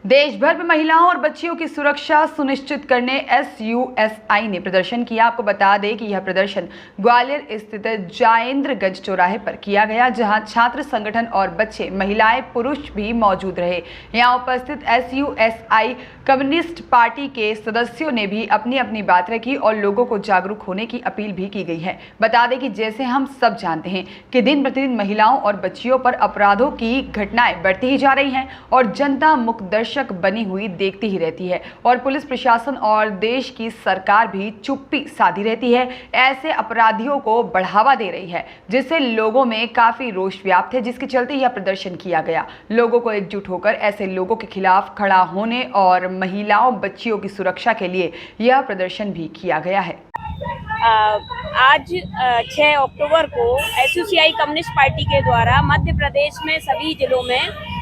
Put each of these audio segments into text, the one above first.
देश भर में महिलाओं और बच्चियों की सुरक्षा सुनिश्चित करने एसयूएसआई ने प्रदर्शन किया। आपको बता दें कि यह प्रदर्शन ग्वालियर स्थित जायेंद्रगंज चौराहे पर किया गया, जहां छात्र संगठन और बच्चे, महिलाएं, पुरुष भी मौजूद रहे। यहां उपस्थित एसयूएसआई कम्युनिस्ट पार्टी के सदस्यों ने भी अपनी अपनी बात रखी और लोगों को जागरूक होने की अपील भी की गई है। बता दें कि जैसे हम सब जानते हैं कि दिन प्रतिदिन महिलाओं और बच्चियों पर अपराधों की घटनाएं बढ़ती ही जा रही हैं और जनता मुक्त दर्शक बनी हुई देखती ही रहती है और पुलिस प्रशासन और देश की सरकार भी चुप्पी साधी रहती है। ऐसे अपराधियों को बढ़ावा दे रही है, जिससे लोगों में काफी रोष व्याप्त है, जिसके चलते यह प्रदर्शन किया गया। लोगों को एकजुट होकर ऐसे लोगों के खिलाफ खड़ा होने और महिलाओं बच्चियों की सुरक्षा के लिए यह प्रदर्शन भी किया गया है। आज 6 अक्टूबर को एसयूसीआई कम्युनिस्ट पार्टी के द्वारा मध्य प्रदेश में सभी जिलों में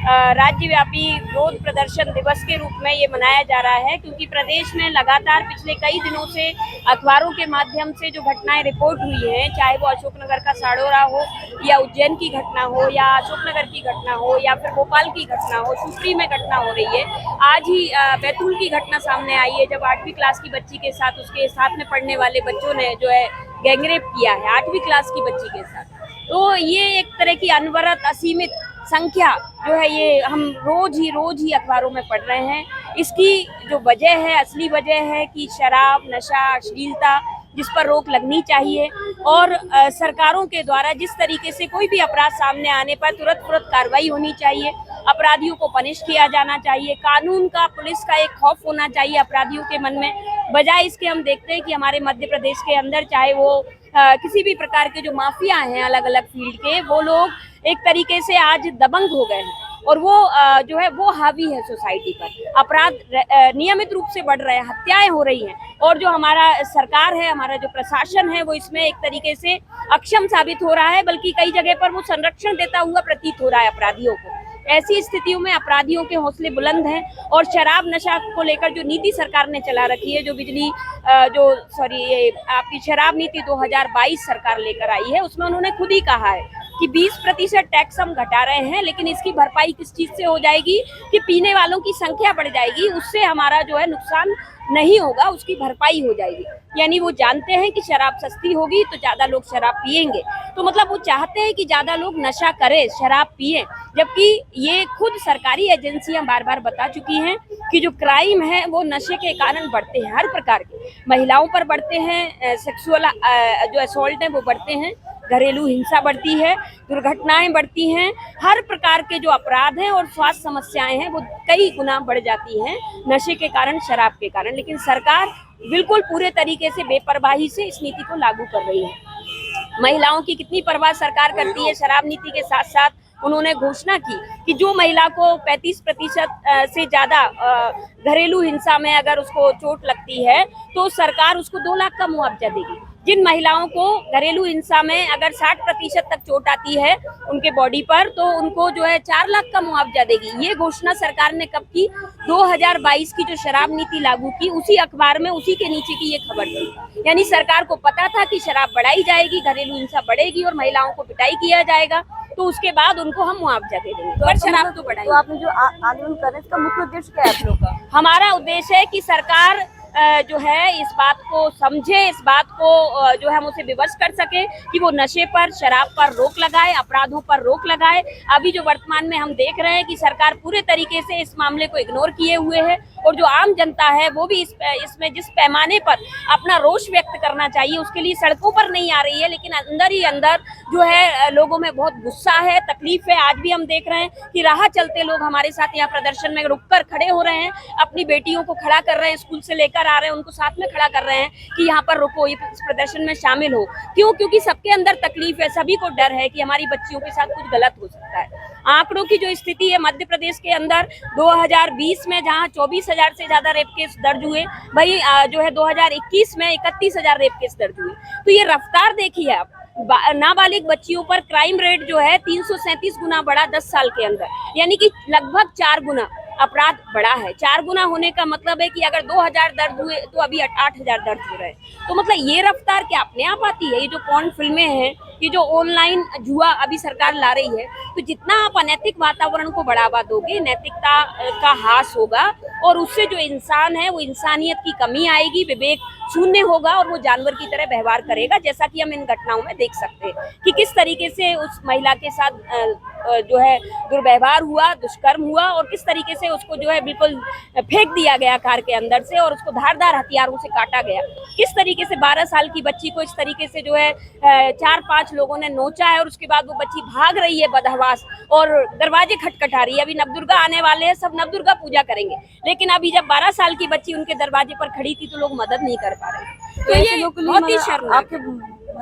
राज्यव्यापी विरोध प्रदर्शन दिवस के रूप में ये मनाया जा रहा है, क्योंकि प्रदेश में लगातार पिछले कई दिनों से अखबारों के माध्यम से जो घटनाएं रिपोर्ट हुई हैं, चाहे वो अशोकनगर का साड़ोरा हो या उज्जैन की घटना हो या अशोकनगर की घटना हो या फिर भोपाल की घटना हो, शिवपुरी में घटना हो रही है। आज ही बैतूल की घटना सामने आई है, जब 8वीं क्लास की बच्ची के साथ उसके साथ में पढ़ने वाले बच्चों ने जो है गैंगरेप किया है 8वीं क्लास की बच्ची के साथ। तो ये एक तरह की अनवरत असीमित संख्या जो है ये हम रोज ही अखबारों में पढ़ रहे हैं। इसकी जो वजह है, असली वजह है कि शराब, नशा, अश्लीलता, जिस पर रोक लगनी चाहिए और सरकारों के द्वारा जिस तरीके से कोई भी अपराध सामने आने पर तुरंत कार्रवाई होनी चाहिए, अपराधियों को पनिश किया जाना चाहिए, कानून का, पुलिस का एक खौफ होना चाहिए अपराधियों के मन में। बजाय इसके हम देखते हैं कि हमारे मध्य प्रदेश के अंदर चाहे वो किसी भी प्रकार के जो माफिया हैं अलग अलग फील्ड के, वो लोग एक तरीके से आज दबंग हो गए हैं और वो जो है वो हावी है सोसाइटी पर। अपराध नियमित रूप से बढ़ रहे हैं, हत्याएं हो रही हैं और जो हमारा सरकार है, हमारा जो प्रशासन है, वो इसमें एक तरीके से अक्षम साबित हो रहा है, बल्कि कई जगह पर वो संरक्षण देता हुआ प्रतीत हो रहा है अपराधियों को। ऐसी स्थितियों में अपराधियों के हौसले बुलंद हैं और शराब नशा को लेकर जो नीति सरकार ने चला रखी है, ये आपकी शराब नीति 2022 सरकार लेकर आई है, उसमें उन्होंने खुद ही कहा है कि 20% टैक्स हम घटा रहे हैं, लेकिन इसकी भरपाई किस चीज से हो जाएगी कि पीने वालों की संख्या बढ़ जाएगी, उससे हमारा जो है नुकसान नहीं होगा, उसकी भरपाई हो जाएगी। यानी वो जानते हैं कि शराब सस्ती होगी तो ज्यादा लोग शराब पिएंगे, तो मतलब वो चाहते हैं कि ज्यादा लोग नशा करें, शराब पिए, जबकि ये खुद सरकारी एजेंसियां बार बार बता चुकी हैं कि जो क्राइम है वो नशे के कारण बढ़ते हैं, हर प्रकार के, महिलाओं पर बढ़ते हैं, सेक्सुअल जो असॉल्ट है वो बढ़ते हैं, घरेलू हिंसा बढ़ती है, दुर्घटनाएं बढ़ती हैं, हर प्रकार के जो अपराध हैं और स्वास्थ्य समस्याएं हैं वो कई गुना बढ़ जाती हैं नशे के कारण, शराब के कारण। लेकिन सरकार बिल्कुल पूरे तरीके से बेपरवाही से इस नीति को लागू कर रही है। महिलाओं की कितनी परवाह सरकार करती है। शराब नीति के साथ साथ उन्होंने घोषणा की कि जो महिला को 35% से ज्यादा घरेलू हिंसा में अगर उसको चोट लगती है तो सरकार उसको 2 लाख का मुआवजा देगी। जिन महिलाओं को घरेलू हिंसा में अगर 60% तक चोट आती है उनके बॉडी पर, तो उनको जो है 4 लाख का मुआवजा देगी। ये घोषणा सरकार ने कब की? 2022 की जो शराब नीति लागू की, उसी अखबार में उसी के नीचे की ये खबर थी। यानी सरकार को पता था कि शराब बढ़ाई जाएगी, घरेलू हिंसा बढ़ेगी और महिलाओं को पिटाई किया जाएगा, तो उसके बाद उनको हम मुआवजा दे देंगे, पर शराब तो बढ़ाई। तो आपने जो आंदोलन कर रहे हैं, इसका मुख्य उद्देश्य क्या है आप लोग का? हमारा उद्देश्य है कि सरकार जो है इस बात को समझे, इस बात को जो है हम उसे विवश कर सके कि वो नशे पर, शराब पर रोक लगाए, अपराधों पर रोक लगाए। अभी जो वर्तमान में हम देख रहे हैं कि सरकार पूरे तरीके से इस मामले को इग्नोर किए हुए है और जो आम जनता है वो भी इसमें जिस पैमाने पर अपना रोष व्यक्त करना चाहिए उसके लिए सड़कों पर नहीं आ रही है, लेकिन अंदर ही अंदर जो है लोगों में बहुत गुस्सा है, तकलीफ है। आज भी हम देख रहे हैं कि राह चलते लोग हमारे साथ यहाँ प्रदर्शन में रुककर खड़े हो रहे हैं, अपनी बेटियों को खड़ा कर रहे हैं, स्कूल से लेकर आ रहे हैं, उनको साथ में खड़ा कर रहे हैं कि यहाँ पर रुको, इस प्रदर्शन में शामिल हो। क्यों? क्योंकि सबके अंदर तकलीफ है, सभी को डर है कि हमारी बच्चियों के साथ कुछ गलत हो सकता है। आंकड़ों की जो स्थिति है मध्य प्रदेश के अंदर 2020 में जहां 24,000 से ज्यादा रेप केस दर्ज हुए, वही जो है 2021 में 31,000 रेप केस दर्ज हुए। तो ये रफ्तार देखिए आप, नाबालिग बच्चियों पर क्राइम रेट जो है 337 गुना बढ़ा 10 साल के अंदर, यानी कि लगभग 4 गुना अपराध बढ़ा है। 4 गुना होने का मतलब है कि अगर 2000 दर्ज हुए तो अभी 8,000 दर्ज हो रहे हैं। तो मतलब ये रफ्तार क्या अपने आप आती है? ये जो पॉर्न फिल्में हैं कि जो ऑनलाइन जुआ अभी सरकार ला रही है, तो जितना आप अनैतिक वातावरण को बढ़ावा दोगे, नैतिकता का ह्रास होगा और उससे जो इंसान है वो इंसानियत की कमी आएगी, विवेक शून्य होगा और वो जानवर की तरह व्यवहार करेगा, जैसा कि हम इन घटनाओं में देख सकते हैं कि किस तरीके से उस महिला के साथ जो है दुर्व्यवहार हुआ, दुष्कर्म हुआ और किस तरीके से उसको जो है बिल्कुल फेंक दिया गया कार के अंदर से और उसको धारदार हथियारों से काटा गया। किस तरीके से 12 साल की बच्ची को इस तरीके से जो है 4-5 लोगों ने नोचा है और उसके बाद वो बच्ची भाग रही है बदहवास और दरवाजे खटखटा रही है। अभी नवदुर्गा आने वाले हैं, सब नवदुर्गा पूजा करेंगे, लेकिन अभी जब 12 साल की बच्ची उनके दरवाजे पर खड़ी थी तो लोग मदद नहीं कर पा रहे। तो ऐसे ये लोगों के लिए बहुत ही मतलब शर्मनाक आपके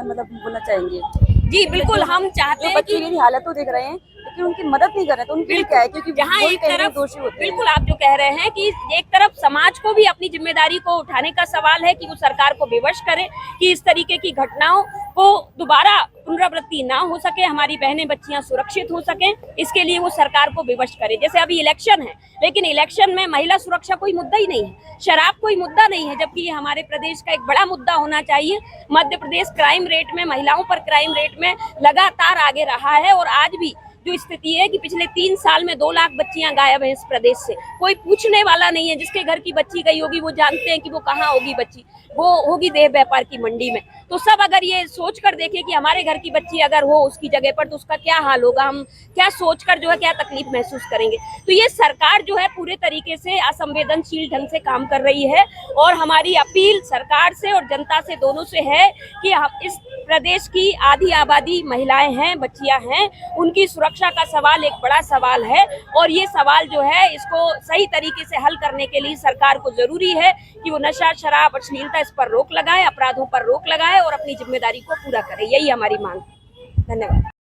मतलब बोलना चाहेंगे जी बिल्कुल, हम चाहते जो हैं बच्चे कि की हालत तो देख रहे हैं लेकिन उनकी मदद नहीं कर रहे, तो उनके लिए क्या है, क्योंकि जहाँ वही एक कहीं ना कहीं तरफ दोषी होते हैं। बिल्कुल आप जो कह रहे हैं कि एक तरफ समाज को भी अपनी जिम्मेदारी को उठाने का सवाल है कि वो सरकार को विवश करे कि इस तरीके की घटनाओं को दोबारा पुनरावृत्ति ना हो सके, हमारी बहनें बच्चियां सुरक्षित हो सकें, इसके लिए वो सरकार को विवश करे। जैसे अभी इलेक्शन है, लेकिन इलेक्शन में महिला सुरक्षा कोई मुद्दा ही नहीं है, शराब कोई मुद्दा नहीं है, जबकि ये हमारे प्रदेश का एक बड़ा मुद्दा होना चाहिए। मध्य प्रदेश क्राइम रेट में, महिलाओं पर क्राइम रेट में लगातार आगे रहा है और आज भी जो स्थिति है कि पिछले 3 साल में 2 लाख बच्चियां गायब हैं इस प्रदेश से, कोई पूछने वाला नहीं है। जिसके घर की बच्ची गई होगी वो जानते हैं कि वो कहाँ होगी बच्ची, वो होगी देह व्यापार की मंडी में। तो सब अगर ये सोच कर देखें कि हमारे घर की बच्ची अगर हो उसकी जगह पर तो उसका क्या हाल होगा, हम क्या सोचकर जो है क्या तकलीफ महसूस करेंगे। तो ये सरकार जो है पूरे तरीके से असंवेदनशील ढंग से काम कर रही है और हमारी अपील सरकार से और जनता से दोनों से है कि हम इस प्रदेश की आधी आबादी महिलाएं हैं, बच्चियां हैं, उनकी सुरक्षा का सवाल एक बड़ा सवाल है और ये सवाल जो है इसको सही तरीके से हल करने के लिए सरकार को जरूरी है कि वो नशा, शराब, अश्लीलता इस पर रोक लगाए, अपराधों पर रोक लगाए और अपनी जिम्मेदारी को पूरा करे। यही हमारी मांग है। धन्यवाद।